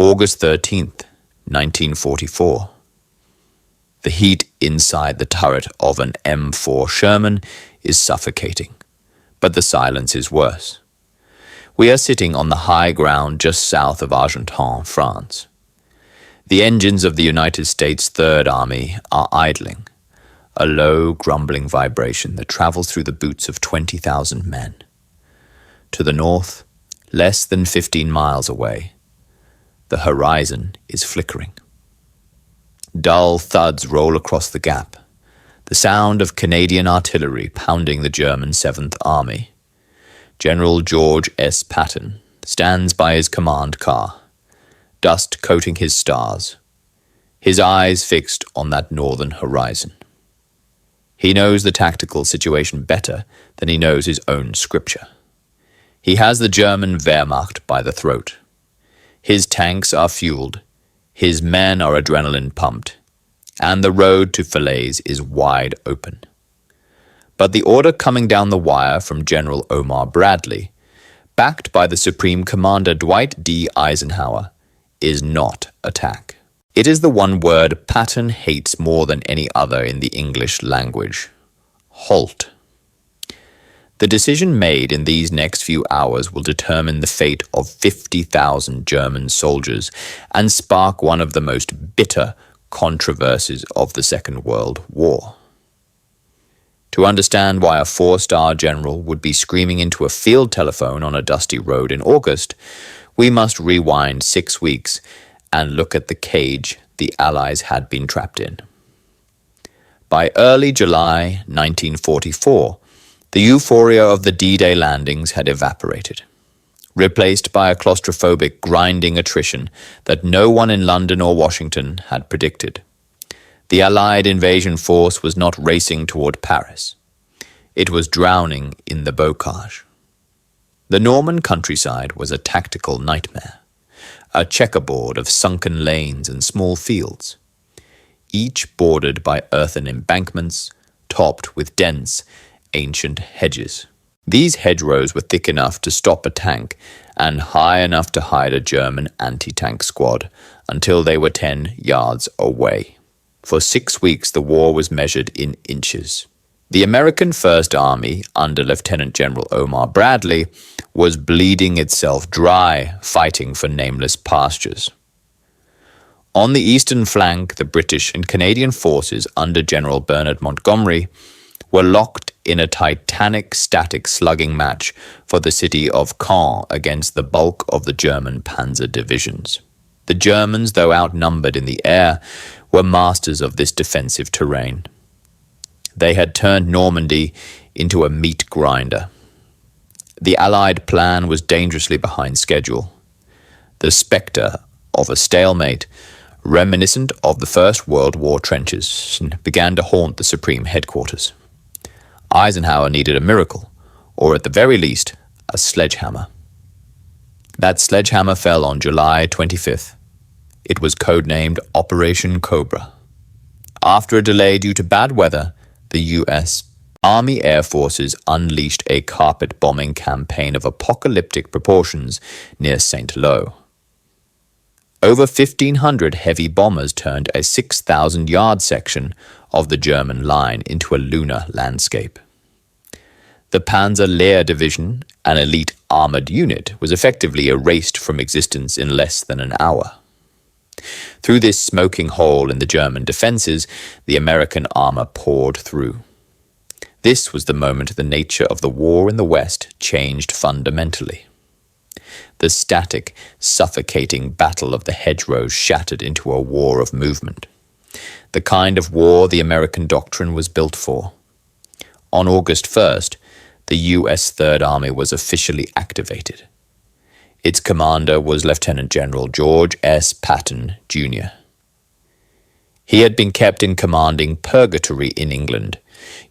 August 13th, 1944. The heat inside the turret of an M4 Sherman is suffocating, but the silence is worse. We are sitting on the high ground just south of Argentan, France. The engines of the United States Third Army are idling, a low, grumbling vibration that travels through the boots of 20,000 men. To the north, less than 15 miles away, the horizon is flickering. Dull thuds roll across the gap, the sound of Canadian artillery pounding the German 7th Army. General George S. Patton stands by his command car, dust coating his stars, his eyes fixed on that northern horizon. He knows the tactical situation better than he knows his own scripture. He has the German Wehrmacht by the throat. His tanks are fueled, his men are adrenaline pumped, and the road to Falaise is wide open. But the order coming down the wire from General Omar Bradley, backed by the Supreme Commander Dwight D. Eisenhower, is not attack. It is the one word Patton hates more than any other in the English language: halt. The decision made in these next few hours will determine the fate of 50,000 German soldiers and spark one of the most bitter controversies of the Second World War. To understand why a 4-star general would be screaming into a field telephone on a dusty road in August, we must rewind 6 weeks and look at the cage the Allies had been trapped in. By early July 1944, the euphoria of the D-Day landings had evaporated, replaced by a claustrophobic, grinding attrition that no one in London or Washington had predicted. The Allied invasion force was not racing toward Paris. It was drowning in the bocage. The Norman countryside was a tactical nightmare, a checkerboard of sunken lanes and small fields, each bordered by earthen embankments, topped with dense, ancient hedges. These hedgerows were thick enough to stop a tank and high enough to hide a German anti-tank squad until they were 10 yards away. For 6 weeks, the war was measured in inches. The American First Army, under Lieutenant General Omar Bradley, was bleeding itself dry, fighting for nameless pastures. On the eastern flank, the British and Canadian forces under General Bernard Montgomery were locked in a titanic static slugging match for the city of Caen against the bulk of the German Panzer divisions. The Germans, though outnumbered in the air, were masters of this defensive terrain. They had turned Normandy into a meat grinder. The Allied plan was dangerously behind schedule. The spectre of a stalemate, reminiscent of the First World War trenches, began to haunt the Supreme Headquarters. Eisenhower needed a miracle, or at the very least, a sledgehammer. That sledgehammer fell on July 25th. It was codenamed Operation Cobra. After a delay due to bad weather, the U.S. Army Air Forces unleashed a carpet bombing campaign of apocalyptic proportions near St. Lo. Over 1,500 heavy bombers turned a 6,000-yard section of the German line into a lunar landscape. The Panzer Lehr Division, an elite armored unit, was effectively erased from existence in less than an hour. Through this smoking hole in the German defenses, the American armor poured through. This was the moment the nature of the war in the West changed fundamentally. The static, suffocating battle of the hedgerows shattered into a war of movement, the kind of war the American doctrine was built for. On August 1st, the U.S. Third Army was officially activated. Its commander was Lieutenant General George S. Patton, Jr. He had been kept in commanding purgatory in England,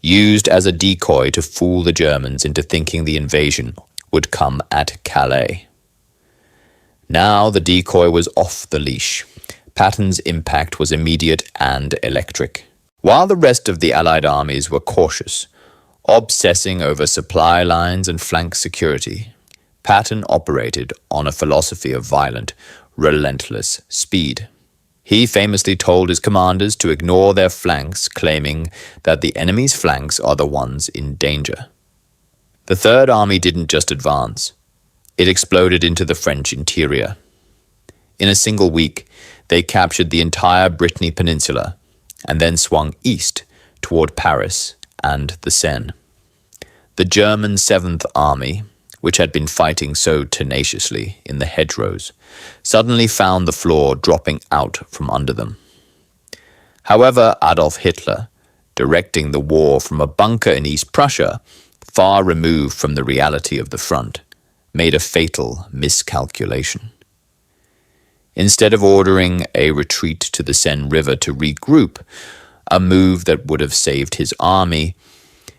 used as a decoy to fool the Germans into thinking the invasion would come at Calais. Now the decoy was off the leash. Patton's impact was immediate and electric. While the rest of the Allied armies were cautious, obsessing over supply lines and flank security, Patton operated on a philosophy of violent, relentless speed. He famously told his commanders to ignore their flanks, claiming that the enemy's flanks are the ones in danger. The Third Army didn't just advance. It exploded into the French interior. In a single week, they captured the entire Brittany Peninsula and then swung east toward Paris and the Seine. The German 7th Army, which had been fighting so tenaciously in the hedgerows, suddenly found the floor dropping out from under them. However, Adolf Hitler, directing the war from a bunker in East Prussia, far removed from the reality of the front, made a fatal miscalculation. Instead of ordering a retreat to the Seine River to regroup, a move that would have saved his army,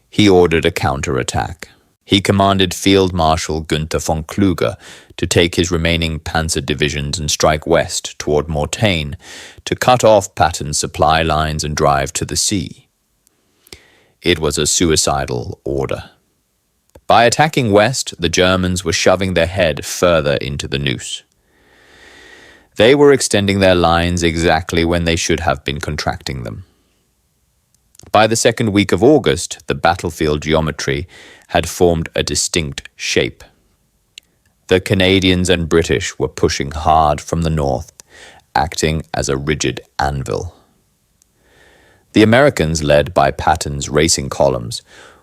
he ordered a counterattack. He commanded Field Marshal Günther von Kluge to take his remaining panzer divisions and strike west toward Mortagne to cut off Patton's supply lines and drive to the sea. It was a suicidal order. By attacking west, the Germans were shoving their head further into the noose. They were extending their lines exactly when they should have been contracting them. By the second week of August, the battlefield geometry had formed a distinct shape. The Canadians and British were pushing hard from the north, acting as a rigid anvil. The Americans, led by Patton's racing columns,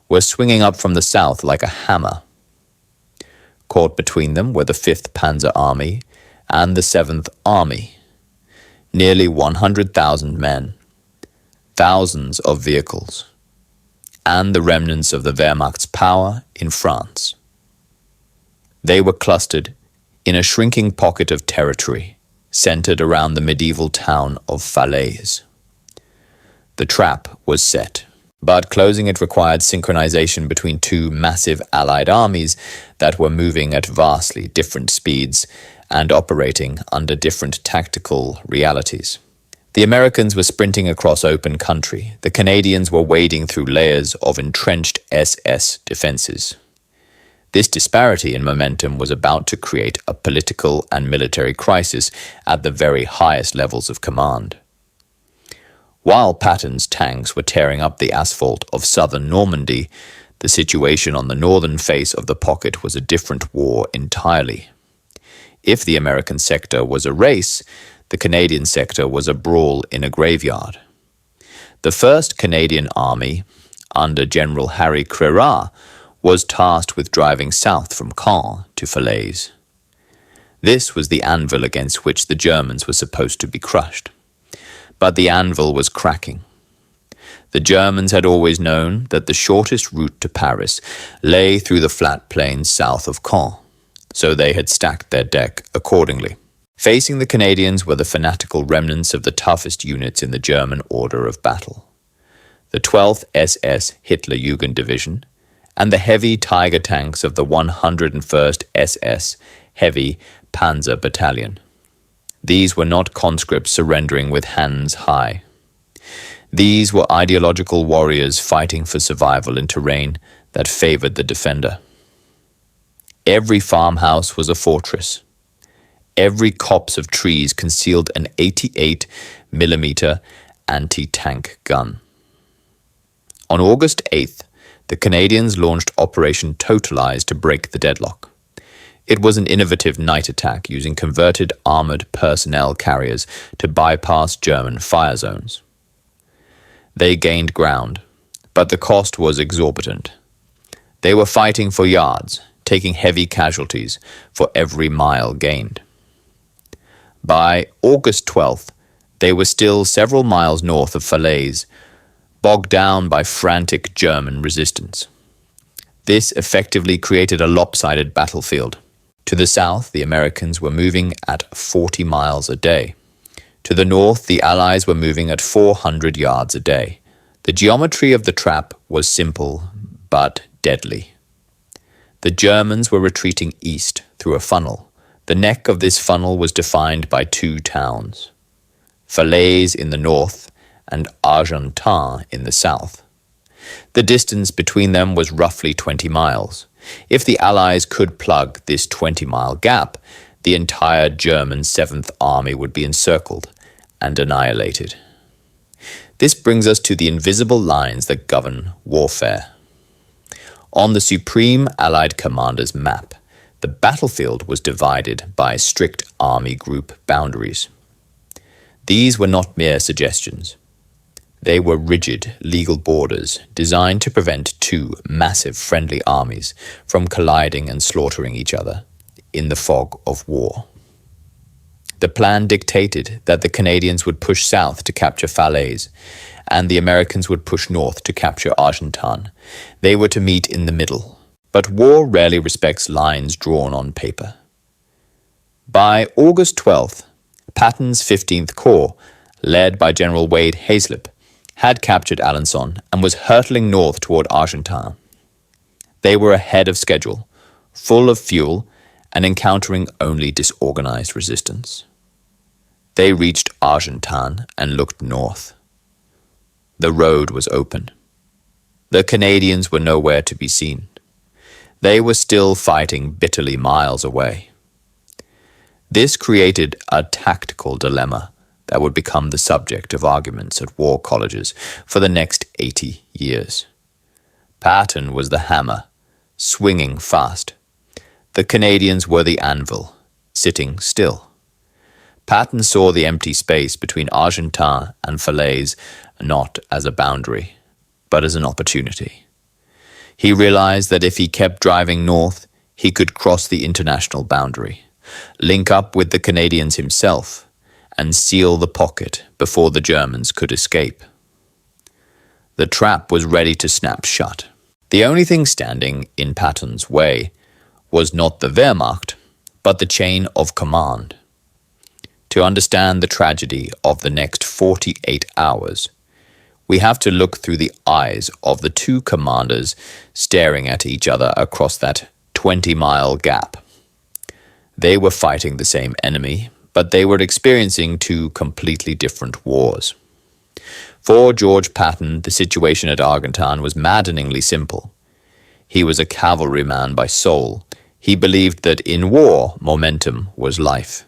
were swinging up from the south like a hammer. Caught between them were the 5th Panzer Army and the 7th Army, nearly 100,000 men, thousands of vehicles, and the remnants of the Wehrmacht's power in France. They were clustered in a shrinking pocket of territory centered around the medieval town of Falaise. The trap was set, but closing it required synchronization between two massive Allied armies that were moving at vastly different speeds and operating under different tactical realities. The Americans were sprinting across open country. The Canadians were wading through layers of entrenched SS defenses. This disparity in momentum was about to create a political and military crisis at the very highest levels of command. While Patton's tanks were tearing up the asphalt of southern Normandy, the situation on the northern face of the pocket was a different war entirely. If the American sector was a race, the Canadian sector was a brawl in a graveyard. The 1st Canadian Army, under General Harry Crerar, was tasked with driving south from Caen to Falaise. This was the anvil against which the Germans were supposed to be crushed. But the anvil was cracking. The Germans had always known that the shortest route to Paris lay through the flat plains south of Caen, so they had stacked their deck accordingly. Facing the Canadians were the fanatical remnants of the toughest units in the German order of battle. The 12th SS Hitlerjugend Division and the heavy Tiger tanks of the 101st SS Heavy Panzer Battalion. These were not conscripts surrendering with hands high. These were ideological warriors fighting for survival in terrain that favored the defender. Every farmhouse was a fortress. Every copse of trees concealed an 88mm anti-tank gun. On August 8th, the Canadians launched Operation Totalize to break the deadlock. It was an innovative night attack using converted armored personnel carriers to bypass German fire zones. They gained ground, but the cost was exorbitant. They were fighting for yards, taking heavy casualties for every mile gained. By August 12th, they were still several miles north of Falaise, bogged down by frantic German resistance. This effectively created a lopsided battlefield. To the south, the Americans were moving at 40 miles a day. To the north, the Allies were moving at 400 yards a day. The geometry of the trap was simple but deadly. The Germans were retreating east through a funnel. The neck of this funnel was defined by two towns, Falaise in the north and Argentan in the south. The distance between them was roughly 20 miles. If the Allies could plug this 20-mile gap, the entire German 7th Army would be encircled and annihilated. This brings us to the invisible lines that govern warfare. On the Supreme Allied Commander's map, the battlefield was divided by strict army group boundaries. These were not mere suggestions. They were rigid legal borders designed to prevent two massive friendly armies from colliding and slaughtering each other in the fog of war. The plan dictated that the Canadians would push south to capture Falaise, and the Americans would push north to capture Argentan. They were to meet in the middle. But war rarely respects lines drawn on paper. By August 12th, Patton's 15th Corps, led by General Wade Hazlip, had captured Alençon and was hurtling north toward Argentan. They were ahead of schedule, full of fuel, and encountering only disorganized resistance. They reached Argentan and looked north. The road was open. The Canadians were nowhere to be seen. They were still fighting bitterly miles away. This created a tactical dilemma that would become the subject of arguments at war colleges for the next 80 years. Patton was the hammer, swinging fast. The Canadians were the anvil, sitting still. Patton saw the empty space between Argentan and Falaise not as a boundary, but as an opportunity. He realized that if he kept driving north, he could cross the international boundary, link up with the Canadians himself, and seal the pocket before the Germans could escape. The trap was ready to snap shut. The only thing standing in Patton's way was not the Wehrmacht, but the chain of command. To understand the tragedy of the next 48 hours, we have to look through the eyes of the two commanders staring at each other across that 20-mile gap. They were fighting the same enemy, but they were experiencing two completely different wars. For George Patton, the situation at Argentan was maddeningly simple. He was a cavalryman by soul. He believed that in war, momentum was life.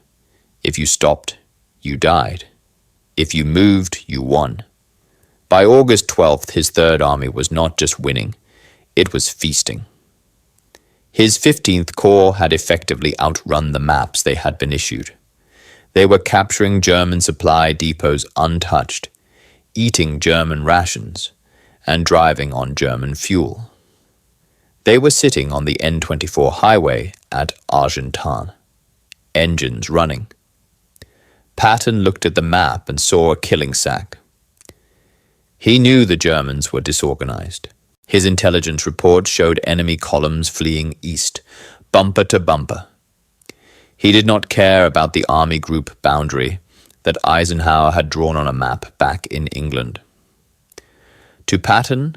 If you stopped, you died. If you moved, you won. By August 12th, his Third Army was not just winning, it was feasting. His 15th Corps had effectively outrun the maps they had been issued. They were capturing German supply depots untouched, eating German rations, and driving on German fuel. They were sitting on the N24 highway at Argentan, engines running. Patton looked at the map and saw a killing sack. He knew the Germans were disorganized. His intelligence report showed enemy columns fleeing east, bumper to bumper. He did not care about the army group boundary that Eisenhower had drawn on a map back in England. To Patton,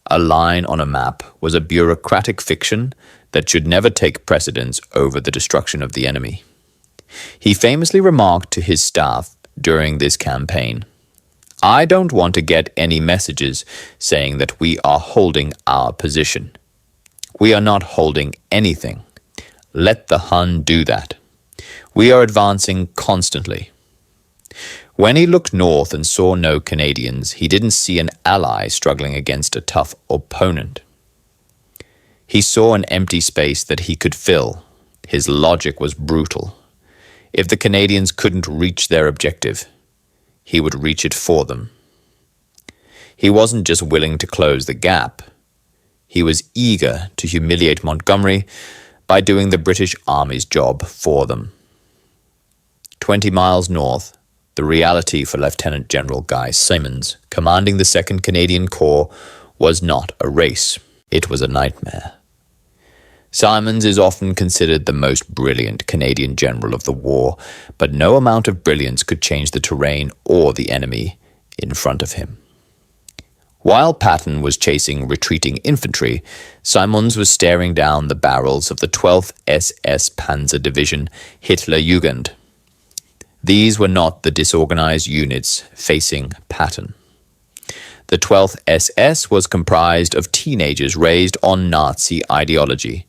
a line on a map was a bureaucratic fiction that should never take precedence over the destruction of the enemy. He famously remarked to his staff during this campaign, "I don't want to get any messages saying that we are holding our position. We are not holding anything. Let the Hun do that. We are advancing constantly." When he looked north and saw no Canadians, he didn't see an ally struggling against a tough opponent. He saw an empty space that he could fill. His logic was brutal. If the Canadians couldn't reach their objective, he would reach it for them. He wasn't just willing to close the gap. He was eager to humiliate Montgomery by doing the British Army's job for them. 20 miles north, the reality for Lieutenant General Guy Simonds, commanding the 2nd Canadian Corps, was not a race. It was a nightmare. Simonds is often considered the most brilliant Canadian general of the war, but no amount of brilliance could change the terrain or the enemy in front of him. While Patton was chasing retreating infantry, Simonds was staring down the barrels of the 12th SS Panzer Division Hitlerjugend. These were not the disorganized units facing Patton. The 12th SS was comprised of teenagers raised on Nazi ideology,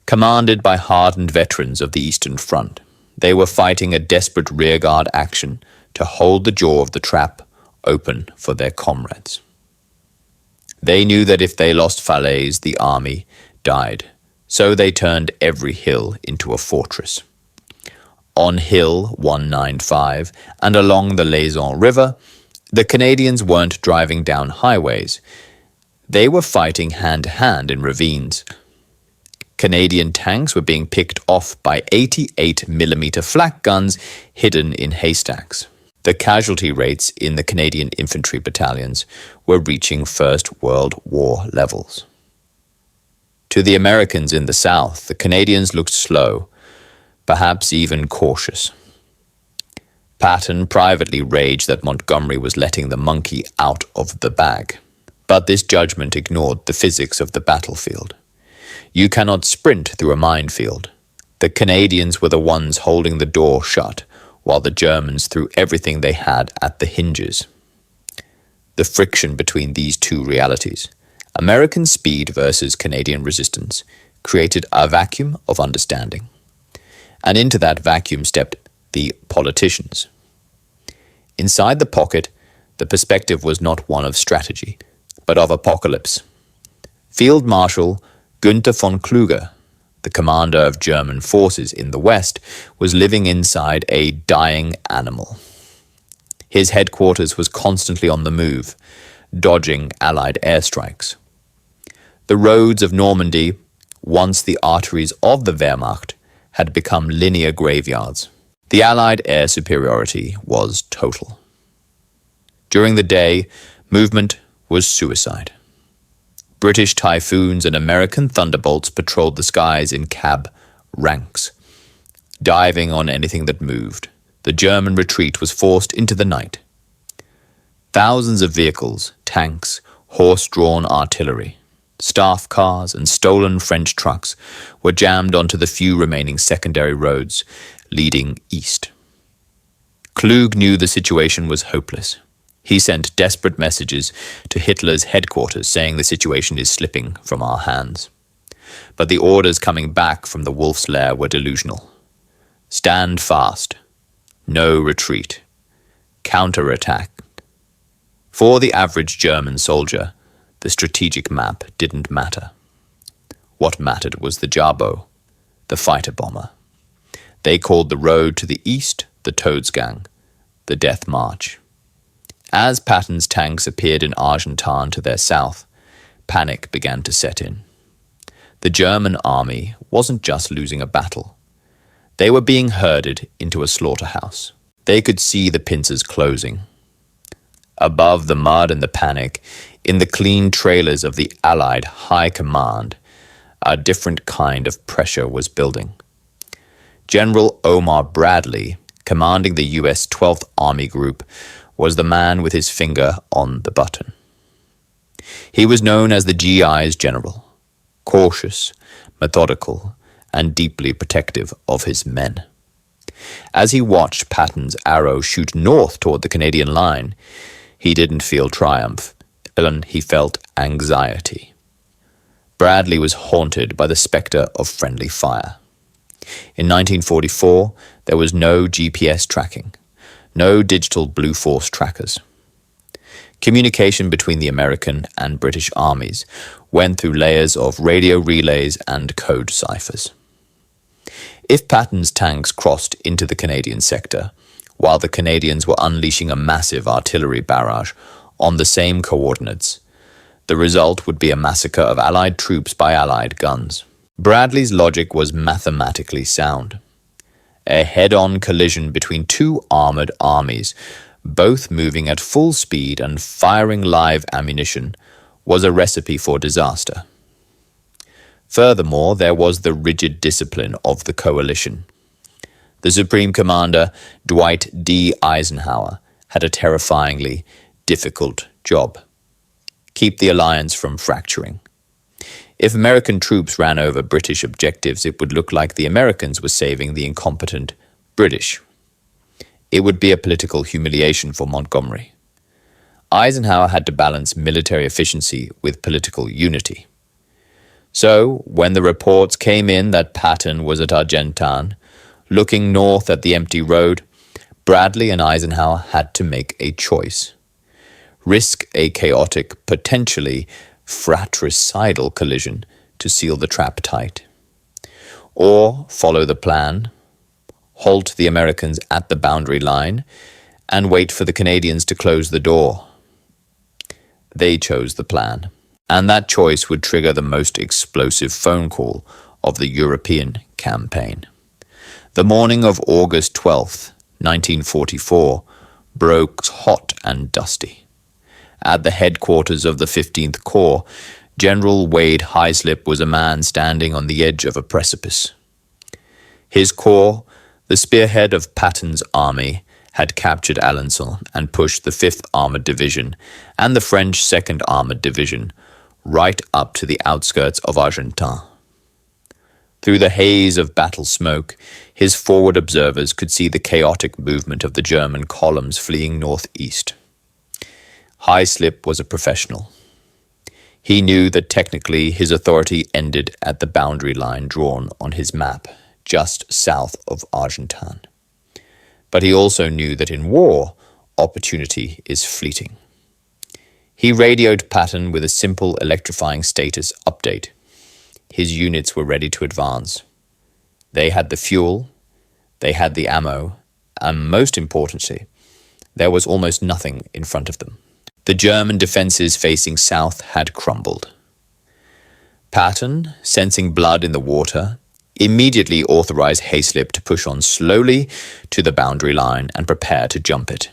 commanded by hardened veterans of the Eastern Front. they were fighting a desperate rearguard action to hold the jaw of the trap open for their comrades. They knew that if they lost Falaise, the army died, so they turned every hill into a fortress. On Hill 195 and along the Laison River, the Canadians weren't driving down highways. They were fighting hand-to-hand in ravines. Canadian tanks were being picked off by 88mm flak guns hidden in haystacks. The casualty rates in the Canadian infantry battalions were reaching First World War levels. To the Americans in the South, the Canadians looked slow, perhaps even cautious. Patton privately raged that Montgomery was letting the monkey out of the bag. But this judgment ignored the physics of the battlefield. You cannot sprint through a minefield. The Canadians were the ones holding the door shut, while the Germans threw everything they had at the hinges. The friction between these two realities, American speed versus Canadian resistance, created a vacuum of understanding. And into that vacuum stepped the politicians. Inside the pocket, the perspective was not one of strategy, but of apocalypse. Field Marshal Günther von Kluge, the commander of German forces in the West, was living inside a dying animal. His headquarters was constantly on the move, dodging Allied airstrikes. The roads of Normandy, once the arteries of the Wehrmacht, had become linear graveyards. The Allied air superiority was total. During the day, movement was suicide. British Typhoons and American Thunderbolts patrolled the skies in cab ranks, diving on anything that moved. The German retreat was forced into the night. Thousands of vehicles, tanks, horse-drawn artillery, staff cars, and stolen French trucks were jammed onto the few remaining secondary roads leading east. Kluge knew the situation was hopeless. He sent desperate messages to Hitler's headquarters saying the situation is slipping from our hands. But the orders coming back from the wolf's lair were delusional. Stand fast. No retreat. Counterattack. For the average German soldier, the strategic map didn't matter. What mattered was the Jabo, the fighter bomber. They called the road to the east the Todesgang, the Death March. As Patton's tanks appeared in Argentan to their south, panic began to set in. The German army wasn't just losing a battle. They were being herded into a slaughterhouse. They could see the pincers closing. Above the mud and the panic, in the clean trailers of the Allied High Command, a different kind of pressure was building. General Omar Bradley, commanding the U.S. 12th Army Group, was the man with his finger on the button. He was known as the GI's general, cautious, methodical, and deeply protective of his men. As he watched Patton's arrow shoot north toward the Canadian line, he didn't feel triumph. He felt anxiety. Bradley was haunted by the specter of friendly fire. In 1944, there was no GPS tracking. No digital Blue Force trackers. Communication between the American and British armies went through layers of radio relays and code ciphers. If Patton's tanks crossed into the Canadian sector, while the Canadians were unleashing a massive artillery barrage on the same coordinates, the result would be a massacre of Allied troops by Allied guns. Bradley's logic was mathematically sound. A head-on collision between two armored armies, both moving at full speed and firing live ammunition, was a recipe for disaster. Furthermore, there was the rigid discipline of the coalition. The Supreme Commander Dwight D. Eisenhower had a terrifyingly difficult job. Keep the alliance from fracturing. If American troops ran over British objectives, it would look like the Americans were saving the incompetent British. It would be a political humiliation for Montgomery. Eisenhower had to balance military efficiency with political unity. So, when the reports came in that Patton was at Argentan, Looking north at the empty road, Bradley and Eisenhower had to make a choice. Risk a chaotic, potentially fratricidal collision to seal the trap tight. Or follow the plan, halt the Americans at the boundary line, and wait for the Canadians to close the door. They chose the plan, and that choice would trigger the most explosive phone call of the European campaign. The morning of August 12th, 1944, broke hot and dusty. At the headquarters of the 15th Corps, General Wade Highslip was a man standing on the edge of a precipice. His corps, the spearhead of Patton's army, had captured Alençon and pushed the 5th Armored Division and the French 2nd Armored Division right up to the outskirts of Argentan. Through the haze of battle smoke, his forward observers could see the chaotic movement of the German columns fleeing northeast. Highslip was a professional. He knew that technically his authority ended at the boundary line drawn on his map, just south of Argentan. But he also knew that in war, opportunity is fleeting. He radioed Patton with a simple electrifying status update. His units were ready to advance. They had the fuel, they had the ammo, and most importantly, there was almost nothing in front of them. The German defenses facing south had crumbled. Patton, sensing blood in the water, immediately authorized Highslip to push on slowly to the boundary line and prepare to jump it.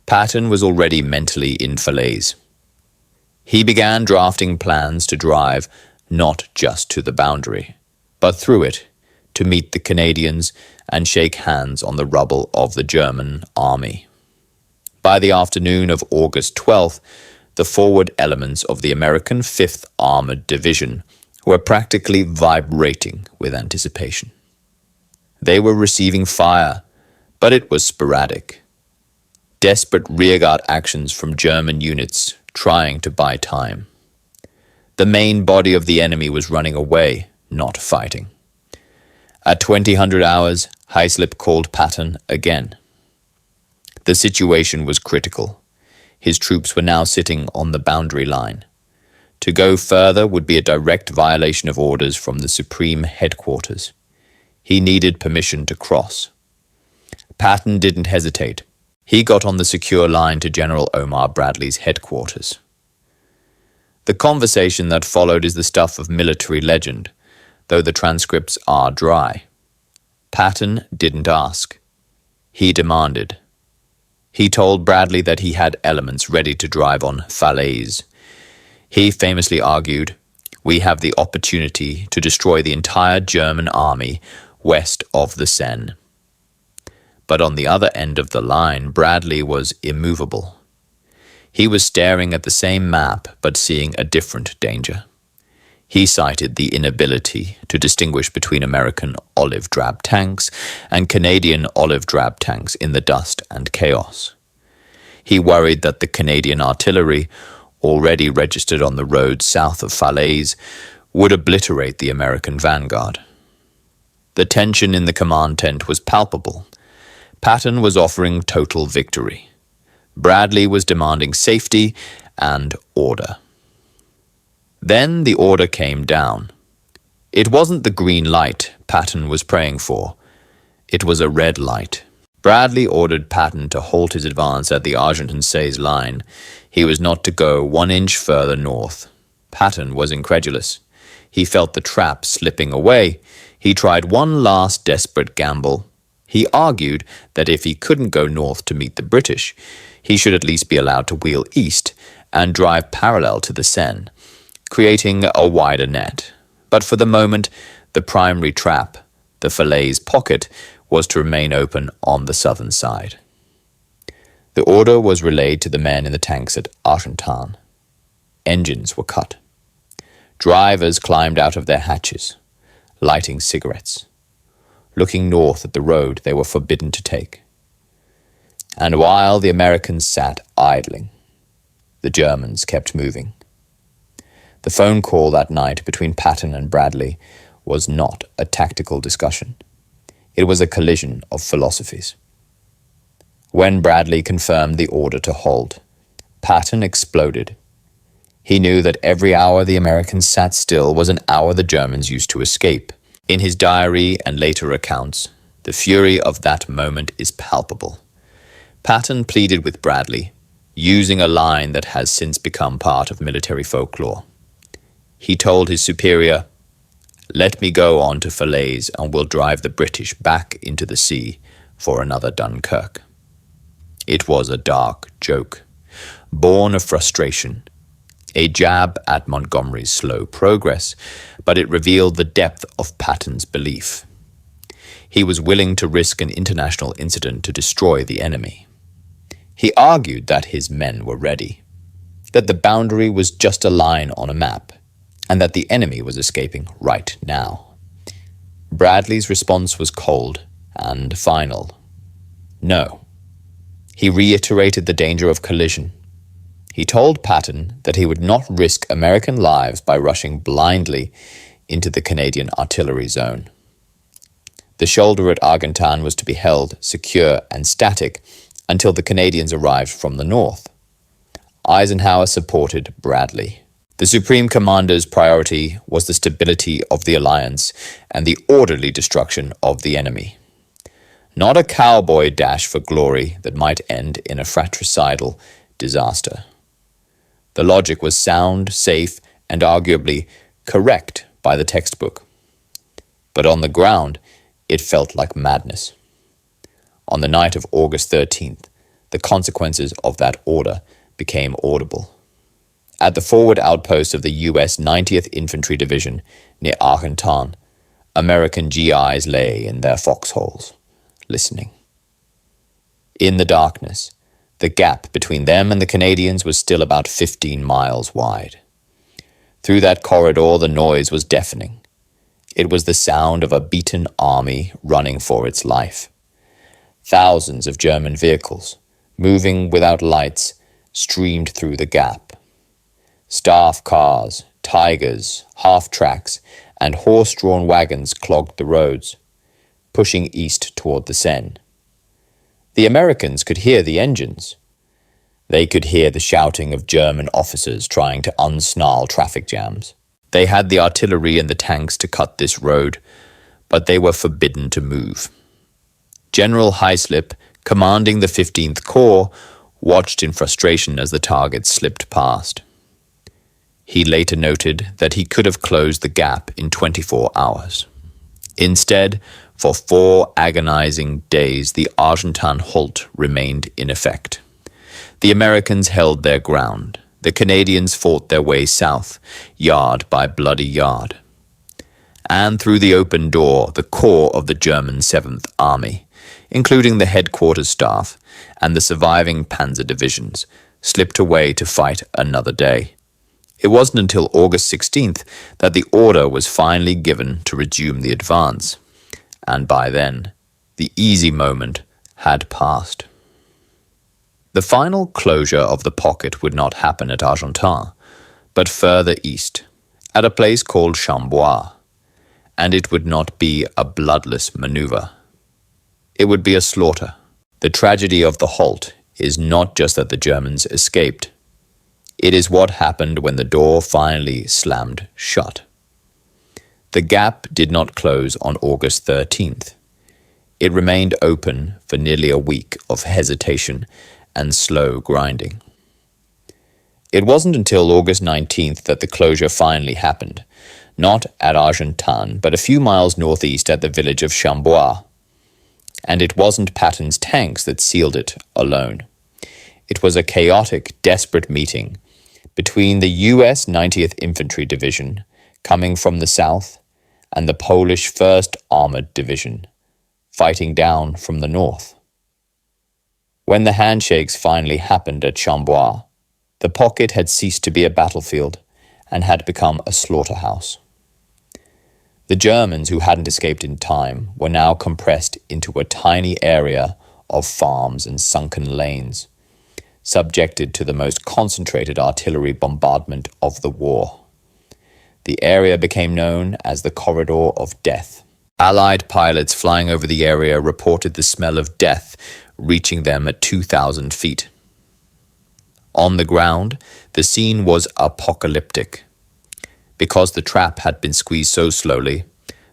Patton was already mentally in Falaise. He began drafting plans to drive not just to the boundary, but through it to meet the Canadians and shake hands on the rubble of the German army. By the afternoon of August 12th, the forward elements of the American 5th Armored Division were practically vibrating with anticipation. They were receiving fire, but it was sporadic. Desperate rearguard actions from German units trying to buy time. The main body of the enemy was running away, not fighting. At 2000 hours, Highslip called Patton again. The situation was critical. His troops were now sitting on the boundary line. To go further would be a direct violation of orders from the Supreme Headquarters. He needed permission to cross. Patton didn't hesitate. He got on the secure line to General Omar Bradley's headquarters. The conversation that followed is the stuff of military legend, though the transcripts are dry. Patton didn't ask. He demanded. He told Bradley that he had elements ready to drive on Falaise. He famously argued, "We have the opportunity to destroy the entire German army west of the Seine." But on the other end of the line, Bradley was immovable. He was staring at the same map, but seeing a different danger. He cited the inability to distinguish between American olive drab tanks and Canadian olive drab tanks in the dust and chaos. He worried that the Canadian artillery, already registered on the road south of Falaise, would obliterate the American vanguard. The tension in the command tent was palpable. Patton was offering total victory. Bradley was demanding safety and order. Then the order came down. It wasn't the green light Patton was praying for. It was a red light. Bradley ordered Patton to halt his advance at the Argentan line. He was not to go 1 inch further north. Patton was incredulous. He felt the trap slipping away. He tried one last desperate gamble. He argued that if he couldn't go north to meet the British, he should at least be allowed to wheel east and drive parallel to the Seine, creating a wider net. But for the moment, the primary trap, the Falaise Pocket, was to remain open on the southern side. The order was relayed to the men in the tanks at Argentan. Engines were cut. Drivers climbed out of their hatches, lighting cigarettes, looking north at the road they were forbidden to take. And while the Americans sat idling, the Germans kept moving. The phone call that night between Patton and Bradley was not a tactical discussion. It was a collision of philosophies. When Bradley confirmed the order to halt, Patton exploded. He knew that every hour the Americans sat still was an hour the Germans used to escape. In his diary and later accounts, the fury of that moment is palpable. Patton pleaded with Bradley, using a line that has since become part of military folklore. He told his superior, "Let me go on to Falaise and we'll drive the British back into the sea for another Dunkirk." It was a dark joke, born of frustration, a jab at Montgomery's slow progress, but it revealed the depth of Patton's belief. He was willing to risk an international incident to destroy the enemy. He argued that his men were ready, that the boundary was just a line on a map, and that the enemy was escaping right now. Bradley's response was cold and final. No. He reiterated the danger of collision. He told Patton that he would not risk American lives by rushing blindly into the Canadian artillery zone. The shoulder at Argentan was to be held secure and static until the Canadians arrived from the north. Eisenhower supported Bradley. The Supreme Commander's priority was the stability of the alliance and the orderly destruction of the enemy. Not a cowboy dash for glory that might end in a fratricidal disaster. The logic was sound, safe, and arguably correct by the textbook. But on the ground, it felt like madness. On the night of August 13th, the consequences of that order became audible. At the forward outpost of the U.S. 90th Infantry Division near Argentan, American GIs lay in their foxholes, listening. In the darkness, the gap between them and the Canadians was still about 15 miles wide. Through that corridor, the noise was deafening. It was the sound of a beaten army running for its life. Thousands of German vehicles, moving without lights, streamed through the gap. Staff cars, Tigers, half-tracks, and horse-drawn wagons clogged the roads, pushing east toward the Seine. The Americans could hear the engines. They could hear the shouting of German officers trying to unsnarl traffic jams. They had the artillery and the tanks to cut this road, but they were forbidden to move. General Hyslop, commanding the 15th Corps, watched in frustration as the targets slipped past. He later noted that he could have closed the gap in 24 hours. Instead, for 4 agonizing days, the Argentan halt remained in effect. The Americans held their ground. The Canadians fought their way south, yard by bloody yard. And through the open door, the core of the German 7th Army, including the headquarters staff and the surviving Panzer divisions, slipped away to fight another day. It wasn't until August 16th that the order was finally given to resume the advance, and by then, the easy moment had passed. The final closure of the pocket would not happen at Argentan, but further east, at a place called Chambois, and it would not be a bloodless maneuver. It would be a slaughter. The tragedy of the halt is not just that the Germans escaped. It is what happened when the door finally slammed shut. The gap did not close on August 13th. It remained open for nearly a week of hesitation and slow grinding. It wasn't until August 19th that the closure finally happened, not at Argentan, but a few miles northeast at the village of Chambois. And it wasn't Patton's tanks that sealed it alone. It was a chaotic, desperate meeting between the U.S. 90th Infantry Division, coming from the south, and the Polish 1st Armored Division, fighting down from the north. When the handshakes finally happened at Chambois, the pocket had ceased to be a battlefield and had become a slaughterhouse. The Germans who hadn't escaped in time were now compressed into a tiny area of farms and sunken lanes, subjected to the most concentrated artillery bombardment of the war. The area became known as the Corridor of Death. Allied pilots flying over the area reported the smell of death reaching them at 2,000 feet. On the ground, the scene was apocalyptic. Because the trap had been squeezed so slowly,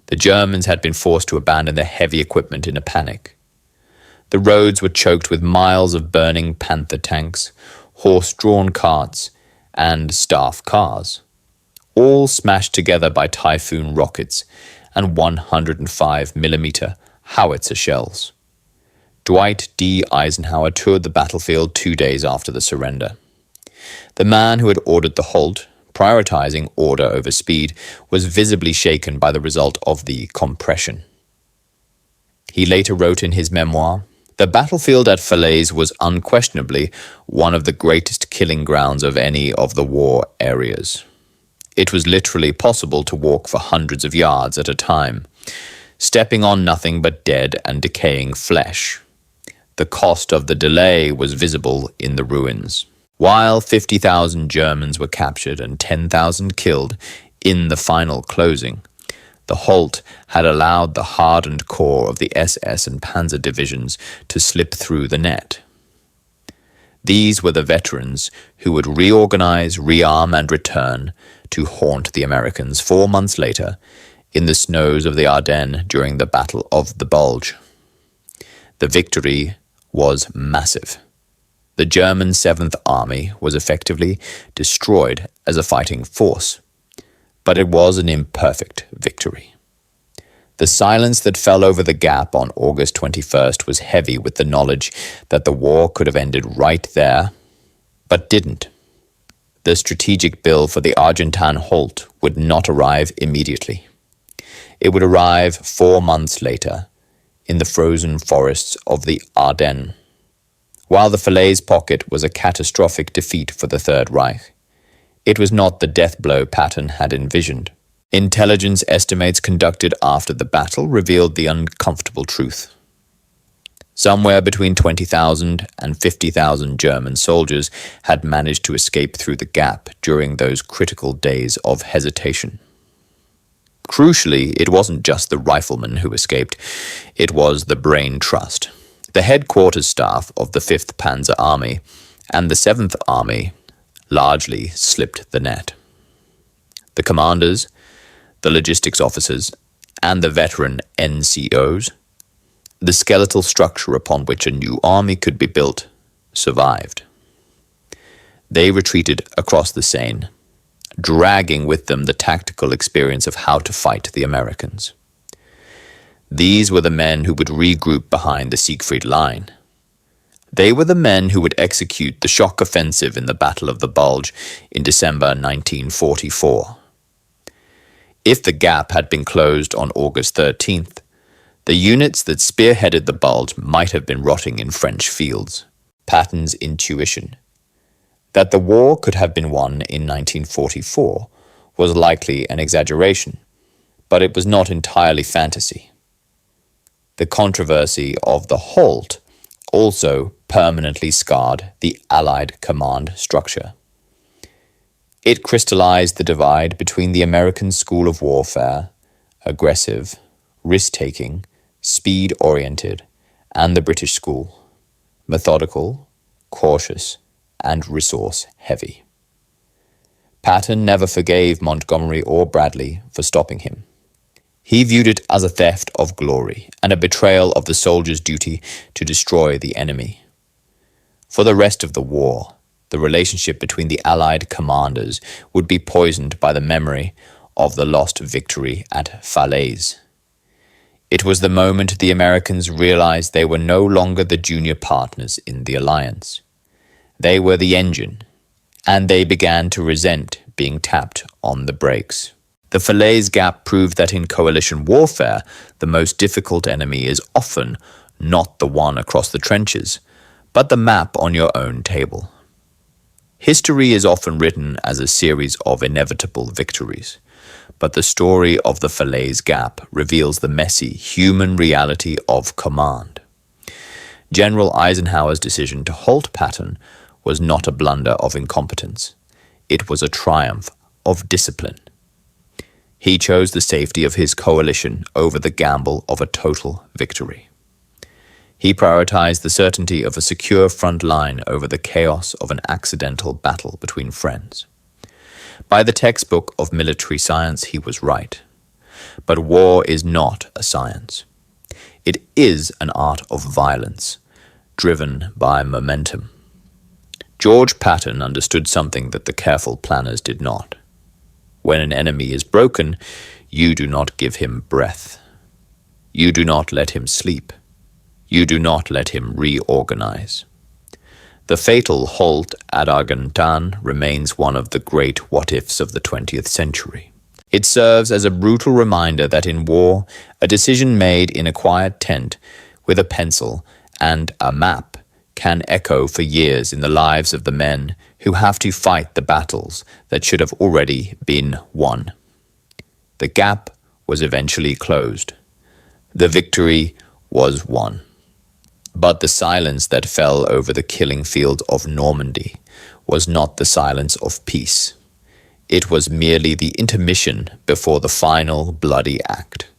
the Germans had been forced to abandon their heavy equipment in a panic. The roads were choked with miles of burning Panther tanks, horse-drawn carts, and staff cars, all smashed together by Typhoon rockets and 105mm howitzer shells. Dwight D. Eisenhower toured the battlefield 2 days after the surrender. The man who had ordered the halt, prioritizing order over speed, was visibly shaken by the result of the compression. He later wrote in his memoir, "The battlefield at Falaise was unquestionably one of the greatest killing grounds of any of the war areas. It was literally possible to walk for hundreds of yards at a time, stepping on nothing but dead and decaying flesh. The cost of the delay was visible in the ruins. While 50,000 Germans were captured and 10,000 killed in the final closing, the halt had allowed the hardened core of the SS and Panzer divisions to slip through the net. These were the veterans who would reorganize, rearm, and return to haunt the Americans 4 months later in the snows of the Ardennes during the Battle of the Bulge. The victory was massive. The German 7th Army was effectively destroyed as a fighting force, but it was an imperfect victory. The silence that fell over the gap on August 21st was heavy with the knowledge that the war could have ended right there, but didn't. The strategic bill for the Argentan halt would not arrive immediately. It would arrive 4 months later in the frozen forests of the Ardennes. While the Falaise Pocket was a catastrophic defeat for the Third Reich, it was not the death blow Patton had envisioned. Intelligence estimates conducted after the battle revealed the uncomfortable truth. Somewhere between 20,000 and 50,000 German soldiers had managed to escape through the gap during those critical days of hesitation. Crucially, it wasn't just the riflemen who escaped, it was the brain trust. The headquarters staff of the 5th Panzer Army and the 7th Army largely slipped the net. The commanders, the logistics officers, and the veteran NCOs, the skeletal structure upon which a new army could be built, survived. They retreated across the Seine, dragging with them the tactical experience of how to fight the Americans. These were the men who would regroup behind the Siegfried Line. They were the men who would execute the shock offensive in the Battle of the Bulge in December 1944. If the gap had been closed on August 13th, the units that spearheaded the Bulge might have been rotting in French fields. Patton's intuition that the war could have been won in 1944 was likely an exaggeration, but it was not entirely fantasy. The controversy of the halt also permanently scarred the Allied command structure. It crystallized the divide between the American school of warfare, aggressive, risk-taking, speed-oriented, and the British school, methodical, cautious, and resource-heavy. Patton never forgave Montgomery or Bradley for stopping him. He viewed it as a theft of glory and a betrayal of the soldier's duty to destroy the enemy. For the rest of the war, the relationship between the Allied commanders would be poisoned by the memory of the lost victory at Falaise. It was the moment the Americans realized they were no longer the junior partners in the alliance. They were the engine, and they began to resent being tapped on the brakes. The Falaise Gap proved that in coalition warfare, the most difficult enemy is often not the one across the trenches, but the map on your own table. History is often written as a series of inevitable victories, but the story of the Falaise Gap reveals the messy human reality of command. General Eisenhower's decision to halt Patton was not a blunder of incompetence. It was a triumph of discipline. He chose the safety of his coalition over the gamble of a total victory. He prioritized the certainty of a secure front line over the chaos of an accidental battle between friends. By the textbook of military science, he was right. But war is not a science. It is an art of violence, driven by momentum. George Patton understood something that the careful planners did not. When an enemy is broken, you do not give him breath. You do not let him sleep. You do not let him reorganize. The fatal halt at Argentan remains one of the great what-ifs of the 20th century. It serves as a brutal reminder that in war, a decision made in a quiet tent with a pencil and a map can echo for years in the lives of the men who have to fight the battles that should have already been won. The gap was eventually closed. The victory was won. But the silence that fell over the killing field of Normandy was not the silence of peace. It was merely the intermission before the final bloody act.